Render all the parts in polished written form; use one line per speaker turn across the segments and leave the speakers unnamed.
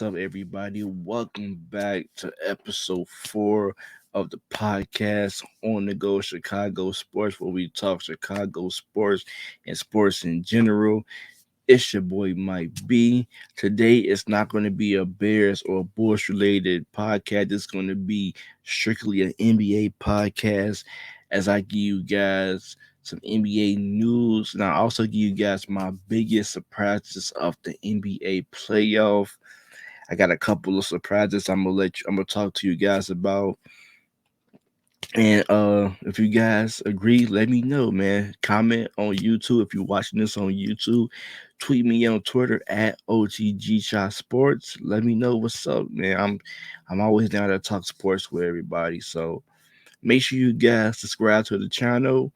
up, everybody? Welcome back to Ep.4 of the podcast On the Go Chicago Sports, where we talk Chicago sports and sports in general. It's your boy Mike B. Today it's not going to be a Bears or Bulls related podcast. It's going to be strictly an NBA podcast as I give you guys some NBA news, and I also give you guys my biggest surprises of the NBA playoff. I got a couple of surprises I'm gonna talk to you guys about. And if you guys agree, let me know, man. Comment on YouTube if you're watching this on YouTube. Tweet me on Twitter at OTGCS Sports. Let me know what's up, man. I'm always down to talk sports with everybody. So make sure you guys subscribe to the channel,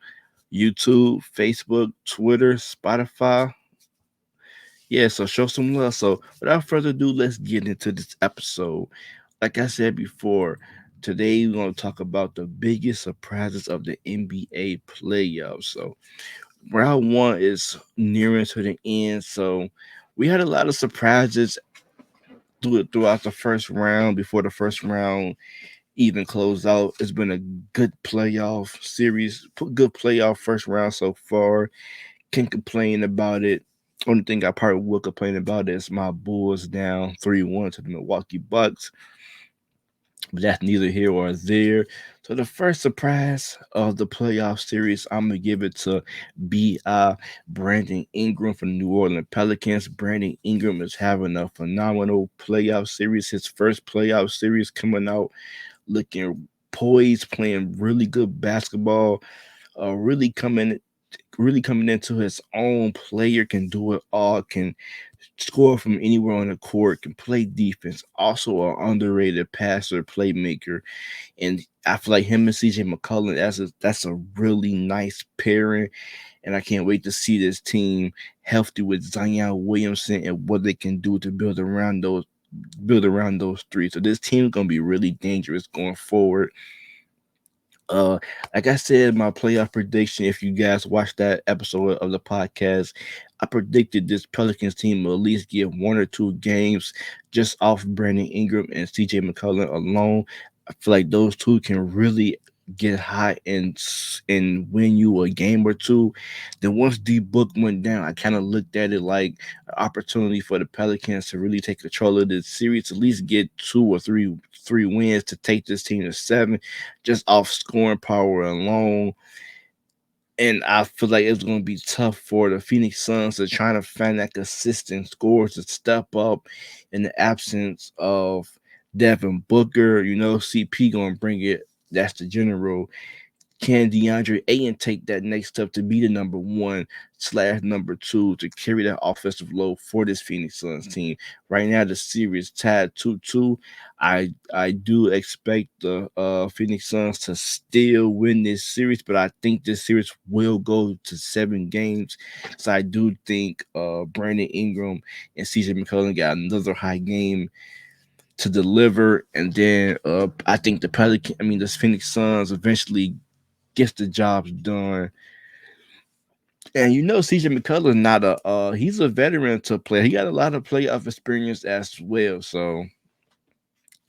YouTube, Facebook, Twitter, Spotify. Yeah, so show some love. So without further ado, let's get into this episode. Like I said before, today we're going to talk about the biggest surprises of the NBA playoffs. So round one is nearing to the end. So we had a lot of surprises throughout the first round before the first round even closed out. It's been a good playoff series, good playoff first round so far. Can't complain about it. Only thing I probably will complain about is my Bulls down 3-1 to the Milwaukee Bucks. But that's neither here or there. So the first surprise of the playoff series, I'm gonna give it to B.I. Brandon Ingram from the New Orleans Pelicans. Brandon Ingram is having a phenomenal playoff series. His first playoff series coming out looking poised, playing really good basketball, really coming into his own. Player can do it all, can score from anywhere on the court, can play defense, also an underrated passer, playmaker. And I feel like him and CJ McCollum, that's a really nice pairing. And I can't wait to see this team healthy with Zion Williamson and what they can do to build around those three. So this team is gonna be really dangerous going forward. Uh, like I said, my playoff prediction. If you guys watched that episode of the podcast, I predicted this Pelicans team will at least get one or two games just off Brandon Ingram and CJ McCollum alone. I feel like those two can really get hot and win you a game or two. Then once D Book went down, I kind of looked at it like an opportunity for the Pelicans to really take control of this series, at least get two or three wins to take this team to seven, just off scoring power alone. And I feel like it's going to be tough for the Phoenix Suns to try to find that consistent score to step up in the absence of Devin Booker. CP going to bring it. That's the general. Can DeAndre Ayton take that next step to be the number one slash number two to carry that offensive load for this Phoenix Suns team? Right now, the series tied 2-2. I do expect the Phoenix Suns to still win this series, but I think this series will go to 7 games. So I do think Brandon Ingram and CJ McCollum got another high game to deliver, and then I think the Phoenix Suns eventually gets the jobs done. And CJ McCullough not he's a veteran to play. He got a lot of playoff experience as well. So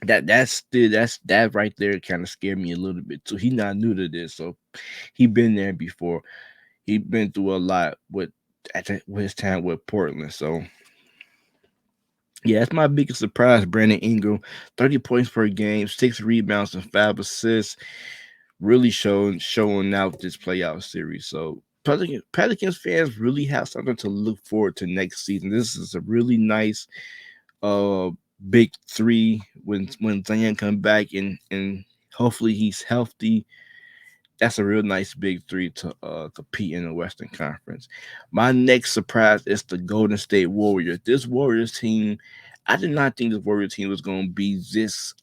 that right there kind of scared me a little bit too. He not new to this, so he been there before. He been through a lot with his time with Portland. So yeah, that's my biggest surprise. Brandon Ingram, 30 points per game, 6 rebounds and 5 assists, really showing out this playoff series. So Pelicans fans really have something to look forward to next season. This is a really nice uh big three when Zion come back and hopefully he's healthy. That's a real nice big three to compete in the Western Conference. My next surprise is the Golden State Warriors. This Warriors team, I did not think this Warriors team was gonna be this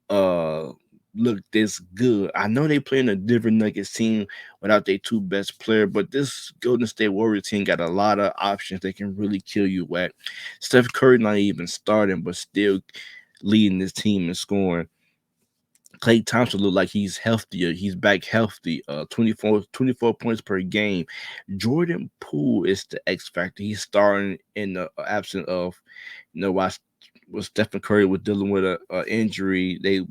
uh look this good. I know they playing a different Nuggets team without their two best player, but this Golden State Warriors team got a lot of options they can really kill you at. Steph Curry not even starting, but still leading this team in scoring. Clay Thompson look like he's healthier. He's back healthy. 24 points per game. Jordan Poole is the X factor. He's starting in the absence of, you know, why with Stephen Curry was dealing with a injury, they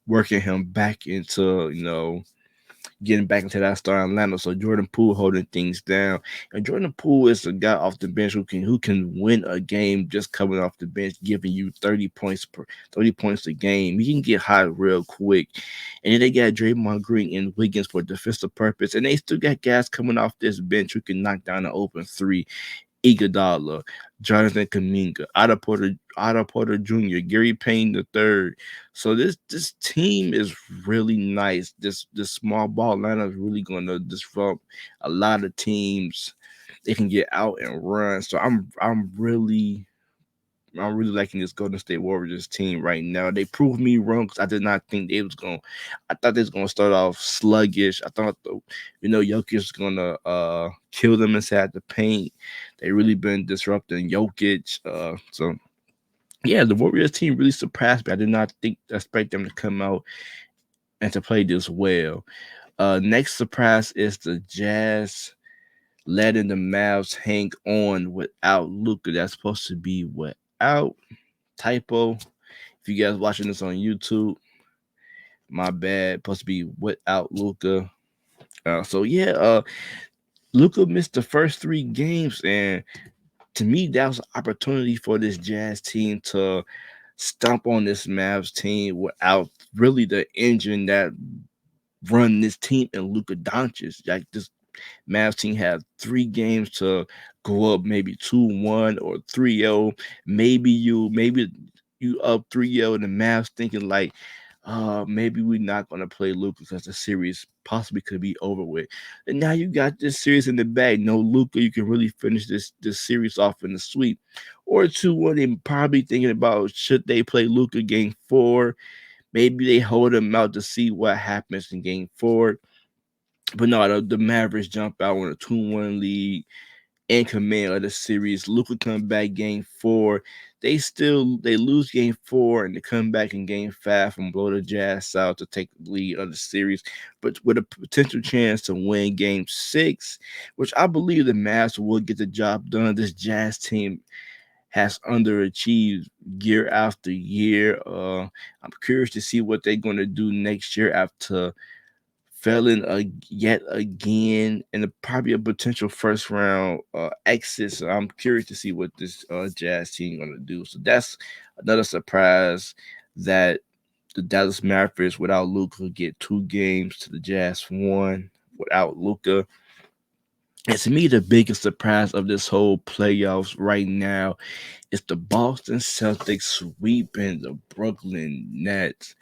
working him back into getting back into that starting lineup. So Jordan Poole holding things down, and Jordan Poole is a guy off the bench who can win a game just coming off the bench, giving you 30 points a game. He can get hot real quick, and then they got Draymond Green and Wiggins for defensive purpose, and they still got guys coming off this bench who can knock down an open three. Iguodala, Jonathan Kuminga, Otto Porter Jr., Gary Payne the third. So this team is really nice. This small ball lineup is really going to disrupt a lot of teams. They can get out and run. So I'm really liking this Golden State Warriors team right now. They proved me wrong because I did not think they was going. I thought they was going to start off sluggish. I thought Jokic was going to kill them inside the paint. They really been disrupting Jokic. So yeah, the Warriors team really surprised me. I did not expect them to come out and to play this well. Next surprise is the Jazz letting the Mavs hang on without Luka. That's supposed to be without typo. If you guys watching this on YouTube, my bad. Supposed to be without Luca. So yeah, Luca missed the first 3 games, and to me, that was an opportunity for this Jazz team to stomp on this Mavs team without really the engine that run this team and Luka Doncic. Like this Mavs team have 3 games to go up maybe 2-1 or 3-0. Maybe you up 3-0 and the Mavs thinking like maybe we're not gonna play Luka because the series possibly could be over with. And now you got this series in the bag. No Luka, you can really finish this series off in the sweep. Or 2-1, they probably thinking about should they play Luka game 4. Maybe they hold him out to see what happens in game 4. But no, the Mavericks jump out on a 2-1 lead in command of the series. Luka come back game 4. They lose game 4 and they come back in game 5 and blow the Jazz out to take the lead of the series, but with a potential chance to win game 6, which I believe the Mavs will get the job done. This Jazz team has underachieved year after year. I'm curious to see what they're going to do next year after failing yet again and probably a potential first round exit. So I'm curious to see what this Jazz team gonna do. So that's another surprise that the Dallas Mavericks without Luca get 2 games to the Jazz 1 without Luca. And to me, the biggest surprise of this whole playoffs right now is the Boston Celtics sweeping the Brooklyn Nets.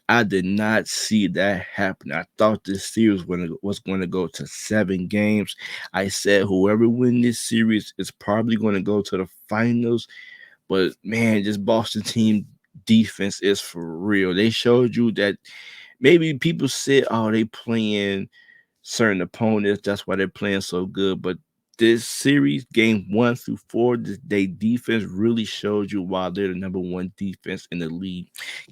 I did not see that happen. I thought this series was going to go to 7 games. I said whoever win this series is probably going to go to the finals. But man, this Boston team defense is for real. They showed you that maybe people said, "Oh, they playing certain opponents. That's why they're playing so good." But this series, game 1 through 4, their defense really showed you why they're the number 1 defense in the league.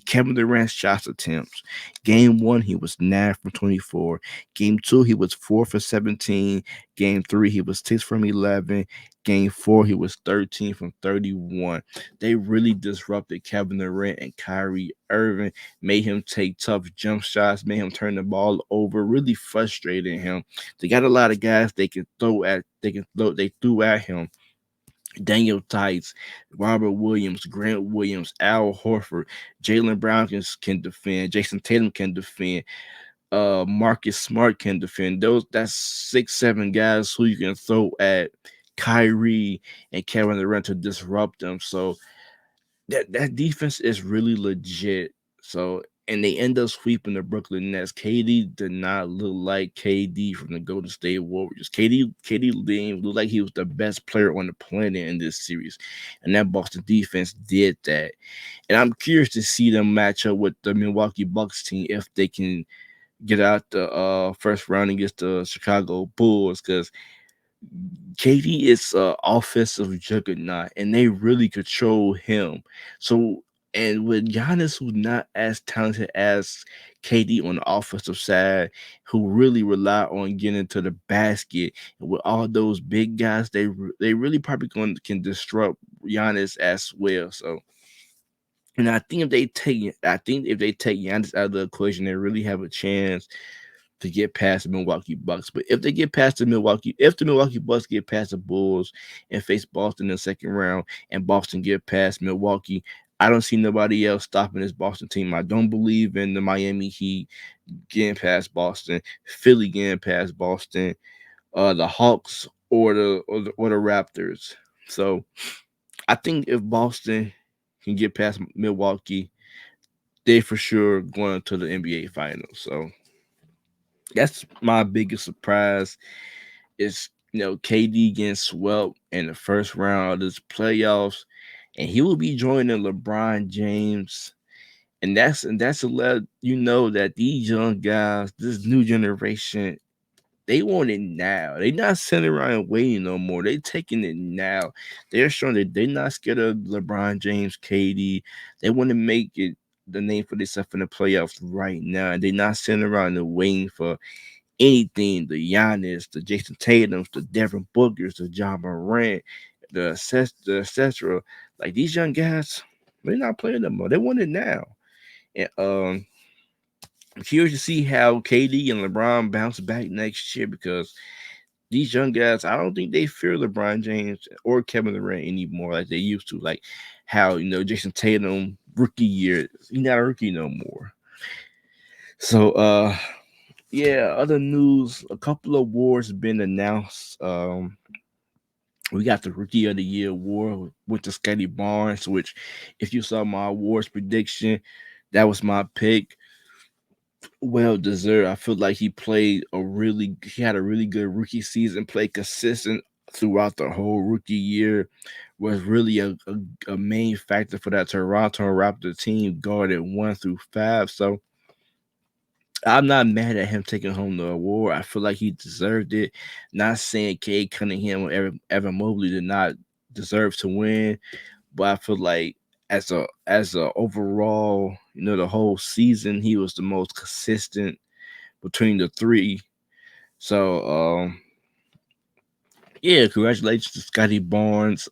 Kevin Durant's shots attempts. Game 1, he was 9 from 24. Game 2, he was 4 for 17. Game 3, he was 6 from 11. Game 4, he was 13 from 31. They really disrupted Kevin Durant and Kyrie Irving, made him take tough jump shots, made him turn the ball over, really frustrating him. They got a lot of guys they threw at him. Daniel Tice, Robert Williams, Grant Williams, Al Horford, Jalen Brown can defend, Jason Tatum can defend, Marcus Smart can defend. That's 6, 7 guys who you can throw at Kyrie and Kevin Durant to disrupt them. So that defense is really legit. So and they end up sweeping the Brooklyn Nets. KD did not look like KD from the Golden State Warriors. KD didn't look like he was the best player on the planet in this series, and that Boston defense did that. And I'm curious to see them match up with the Milwaukee Bucks team if they can get out the first round against the Chicago Bulls, because KD is an offensive juggernaut, and they really control him. So, and with Giannis, who's not as talented as KD on the offensive side, who really rely on getting to the basket, and with all those big guys, they really probably can disrupt Giannis as well. So, And I think if they take Giannis out of the equation, they really have a chance to get past the Milwaukee Bucks. But if the Milwaukee Bucks get past the Bulls and face Boston in the second round, and Boston get past Milwaukee, I don't see nobody else stopping this Boston team. I don't believe in the Miami Heat getting past Boston, Philly getting past Boston, the Hawks or the Raptors. So I think if Boston can get past Milwaukee, they for sure going to the NBA Finals. So that's my biggest surprise is KD getting swept in the first round of this playoffs, and he will be joining LeBron James. And that's to let you know that these young guys, this new generation, they want it now. They not sitting around waiting no more. They taking it now. They're showing that they're not scared of LeBron James, KD. They want to make it the name for themselves in the playoffs right now. And they're not sitting around and waiting for anything. The Giannis, the Jason Tatum's, the Devin Bookers, the John Morant, the etc. Like these young guys, they're not playing no more. They want it now. And I'm curious to see how KD and LeBron bounce back next year because these young guys, I don't think they fear LeBron James or Kevin Durant anymore like they used to. Like how Jason Tatum rookie year, he's not a rookie no more. So yeah, other news, a couple of awards been announced. We got the Rookie of the Year award with the Scotty Barnes, which if you saw my awards prediction, that was my pick. Well deserved. I feel like he had a really good rookie season, played consistent throughout the whole rookie year, was really a main factor for that Toronto Raptor team, guarded 1 through 5. So I'm not mad at him taking home the award. I feel like he deserved it. Not saying Cade Cunningham or Evan Mobley did not deserve to win, but I feel like as a overall, the whole season, he was the most consistent between the three. So yeah, congratulations to Scotty Barnes.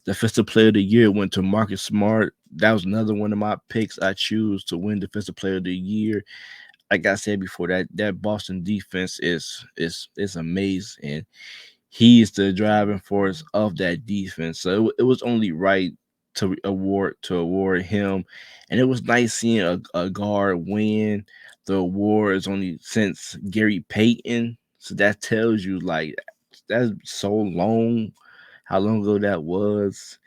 Defensive Player of the Year went to Marcus Smart. That was another one of my picks I choose to win Defensive Player of the Year. Like I said before, that Boston defense is amazing, and he is the driving force of that defense. So it was only right to award him, and it was nice seeing a guard win the award. It's only since Gary Payton, so that tells you like that's so long, how long ago that was.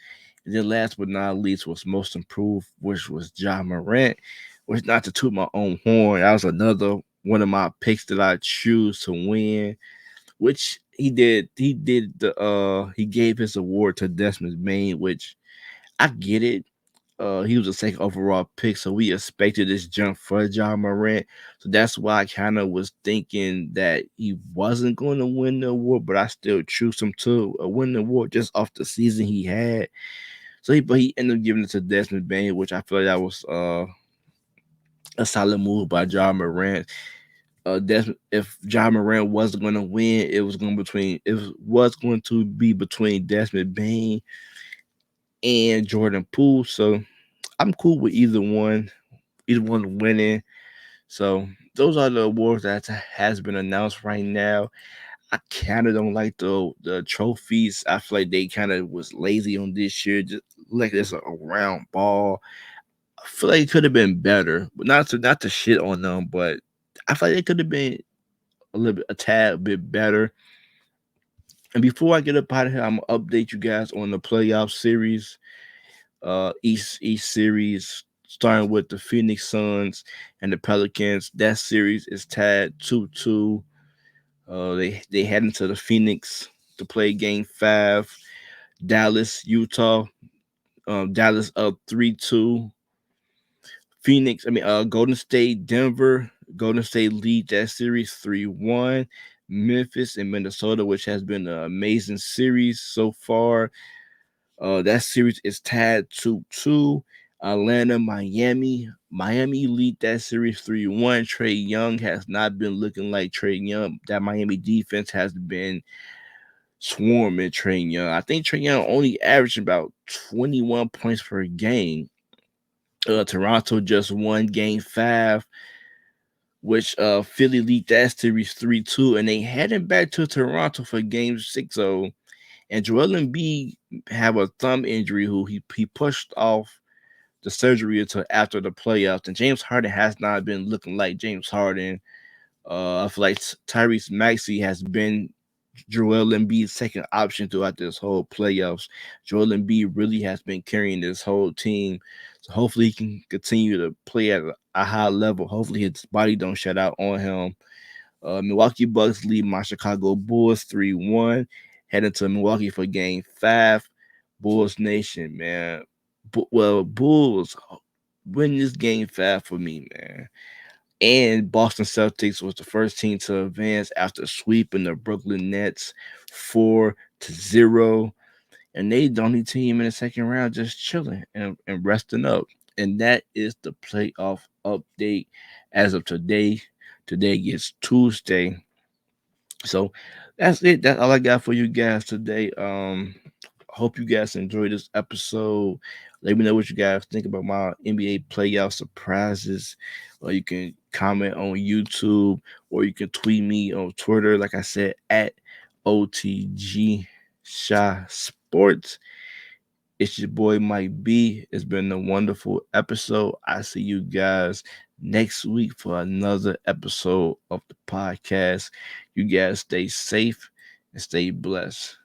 And then last but not least was most improved, which was John Morant. Which not to toot my own horn, that was another one of my picks that I choose to win. Which he did. He gave his award to Desmond Bain, which I get it. He was a second overall pick, so we expected this jump for John Morant. So that's why I kind of was thinking that he wasn't going to win the award, but I still choose him to win the award just off the season he had. But he ended up giving it to Desmond Bain, which I feel like that was a solid move by John Morant. If John Morant wasn't going to win, it was going to be between Desmond Bain and Jordan Poole. So I'm cool with either one winning. So those are the awards that has been announced right now. I kind of don't like the trophies. I feel like they kind of was lazy on this year, just like it's a round ball. I feel like it could have been better, but not to shit on them, but I feel like it could have been a tad bit better. And before I get up out of here, I'm gonna update you guys on the playoff series. Each series starting with the Phoenix Suns and the Pelicans. That series is tied 2-2. They head into the Phoenix to play Game 5. Dallas, Utah. Dallas up 3-2. Golden State, Denver. Golden State lead that series 3-1. Memphis and Minnesota, which has been an amazing series so far. That series is tied 2-2. Atlanta, Miami. Miami lead that series 3-1. Trey Young has not been looking like Trey Young. That Miami defense has been swarming Trey Young. I think Trey Young only averaged about 21 points per game. Toronto just won Game 5, which Philly lead that series 3-2, and they heading back to Toronto for Game 6. So, and Joel Embiid have a thumb injury, who he pushed off the surgery until after the playoffs. And James Harden has not been looking like James Harden. I feel like Tyrese Maxey has been Joel Embiid's second option throughout this whole playoffs. Joel Embiid really has been carrying this whole team. So hopefully he can continue to play at a high level. Hopefully his body don't shut out on him. Milwaukee Bucks lead my Chicago Bulls 3-1. Heading to Milwaukee for Game 5. Bulls Nation, man. Bulls win this Game 5 for me, man. And Boston Celtics was the first team to advance after sweeping the Brooklyn Nets 4-0. And they the only team in the second round just chilling and resting up. And that is the playoff update as of today. Today is Tuesday. So that's it. That's all I got for you guys today. Hope you guys enjoyed this episode. Let me know what you guys think about my NBA playoff surprises. Or you can comment on YouTube, or you can tweet me on Twitter, like I said, at OTG Sports. It's your boy Mike B. It's been a wonderful episode. I see you guys next week for another episode of the podcast. You guys stay safe and stay blessed.